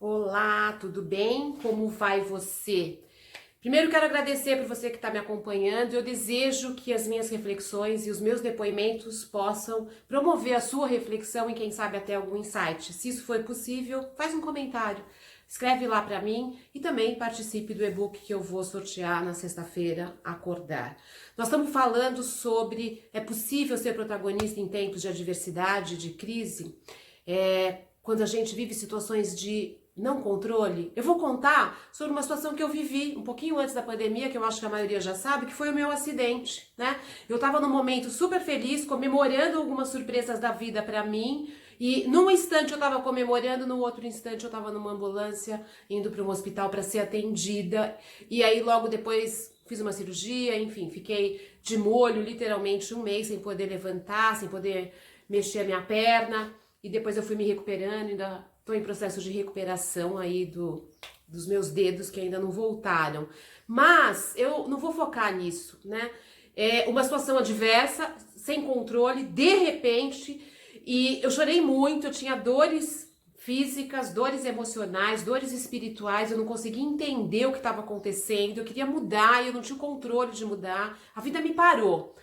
Olá, tudo bem? Como vai você? Primeiro quero agradecer por você que está me acompanhando. Eu desejo que as minhas reflexões e os meus depoimentos possam promover a sua reflexão e quem sabe até algum insight. Se isso for possível, faz um comentário, escreve lá para mim e também participe do e-book que eu vou sortear na sexta-feira, Acordar. Nós estamos falando sobre é possível ser protagonista em tempos de adversidade, de crise, quando a gente vive situações de não controle. Eu vou contar sobre uma situação que eu vivi um pouquinho antes da pandemia, que eu acho que a maioria já sabe, que foi o meu acidente, né? Eu tava num momento super feliz, comemorando algumas surpresas da vida pra mim, e num instante eu tava comemorando, no outro instante eu tava numa ambulância, indo para um hospital para ser atendida, e aí logo depois fiz uma cirurgia, enfim, fiquei de molho literalmente um mês sem poder levantar, sem poder mexer a minha perna, e depois eu fui me recuperando, ainda estou em processo de recuperação aí dos meus dedos que ainda não voltaram. Mas eu não vou focar nisso, né? É uma situação adversa, sem controle, de repente, e eu chorei muito, eu tinha dores físicas, dores emocionais, dores espirituais, eu não conseguia entender o que estava acontecendo, eu queria mudar e eu não tinha o controle de mudar, a vida me parou.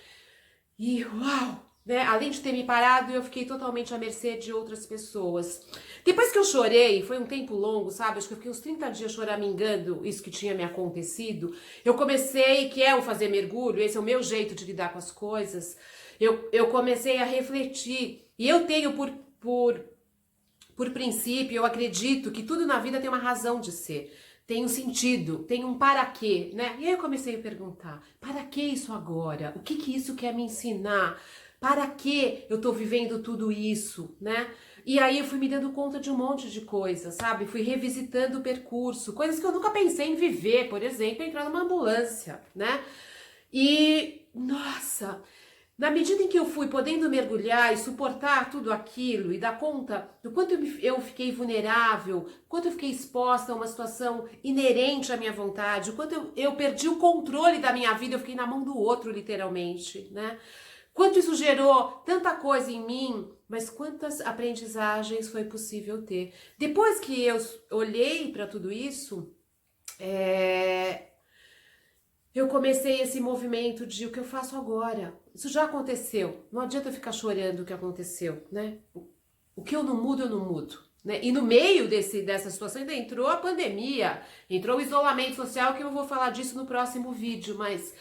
E uau! Né? Além de ter me parado, eu fiquei totalmente à mercê de outras pessoas. Depois que eu chorei, foi um tempo longo, sabe? Acho que eu fiquei uns 30 dias choramingando isso que tinha me acontecido. Eu comecei, que é o fazer mergulho, esse é o meu jeito de lidar com as coisas. Eu comecei a refletir. E eu tenho por princípio, eu acredito que tudo na vida tem uma razão de ser. Tem um sentido, tem um para quê, né? E aí eu comecei a perguntar, para que isso agora? O que isso quer me ensinar? Para que eu tô vivendo tudo isso, né? E aí eu fui me dando conta de um monte de coisas, sabe? Fui revisitando o percurso, coisas que eu nunca pensei em viver, por exemplo, entrar numa ambulância, né? E, nossa, na medida em que eu fui podendo mergulhar e suportar tudo aquilo e dar conta do quanto eu fiquei vulnerável, quanto eu fiquei exposta a uma situação inerente à minha vontade, o quanto eu perdi o controle da minha vida, eu fiquei na mão do outro, literalmente, né? Quanto isso gerou tanta coisa em mim, mas quantas aprendizagens foi possível ter. Depois que eu olhei para tudo isso, eu comecei esse movimento de o que eu faço agora. Isso já aconteceu. Não adianta ficar chorando o que aconteceu, né? O que eu não mudo, eu não mudo. Né? E no meio dessa situação ainda entrou a pandemia, entrou o isolamento social, que eu vou falar disso no próximo vídeo, mas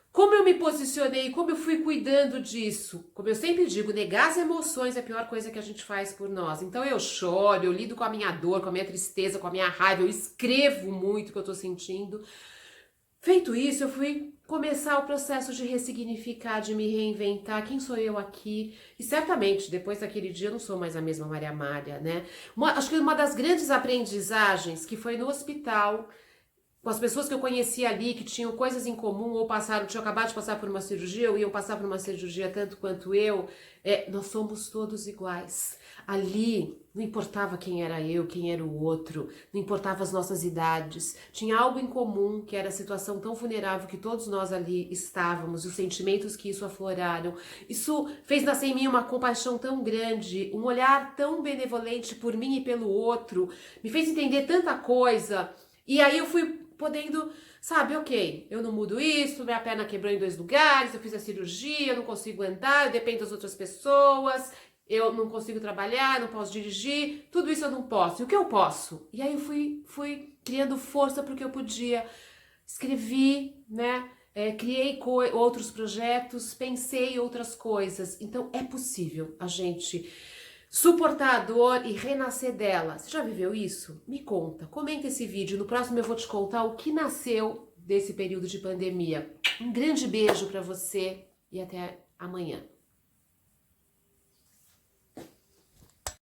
como eu me posicionei, como eu fui cuidando disso? Como eu sempre digo, negar as emoções é a pior coisa que a gente faz por nós. Então eu choro, eu lido com a minha dor, com a minha tristeza, com a minha raiva, eu escrevo muito o que eu tô sentindo. Feito isso, eu fui começar o processo de ressignificar, de me reinventar, quem sou eu aqui? E certamente, depois daquele dia, eu não sou mais a mesma Maria Amália, né? Acho que uma das grandes aprendizagens que foi no hospital, com as pessoas que eu conhecia ali, que tinham coisas em comum, ou tinham acabado de passar por uma cirurgia, ou iam passar por uma cirurgia tanto quanto eu, nós somos todos iguais. Ali, não importava quem era eu, quem era o outro, não importava as nossas idades, tinha algo em comum, que era a situação tão vulnerável que todos nós ali estávamos, os sentimentos que isso afloraram. Isso fez nascer em mim uma compaixão tão grande, um olhar tão benevolente por mim e pelo outro, me fez entender tanta coisa, e aí eu fui podendo, sabe, ok, eu não mudo isso, minha perna quebrou em 2 lugares, eu fiz a cirurgia, eu não consigo andar, eu dependo das outras pessoas, eu não consigo trabalhar, não posso dirigir, tudo isso eu não posso. E o que eu posso? E aí eu fui criando força porque eu podia. Escrevi, né? Criei outros projetos, pensei outras coisas. Então é possível a gente suportar a dor e renascer dela. Você já viveu isso? Me conta, comenta esse vídeo. No próximo eu vou te contar o que nasceu desse período de pandemia. Um grande beijo para você e até amanhã.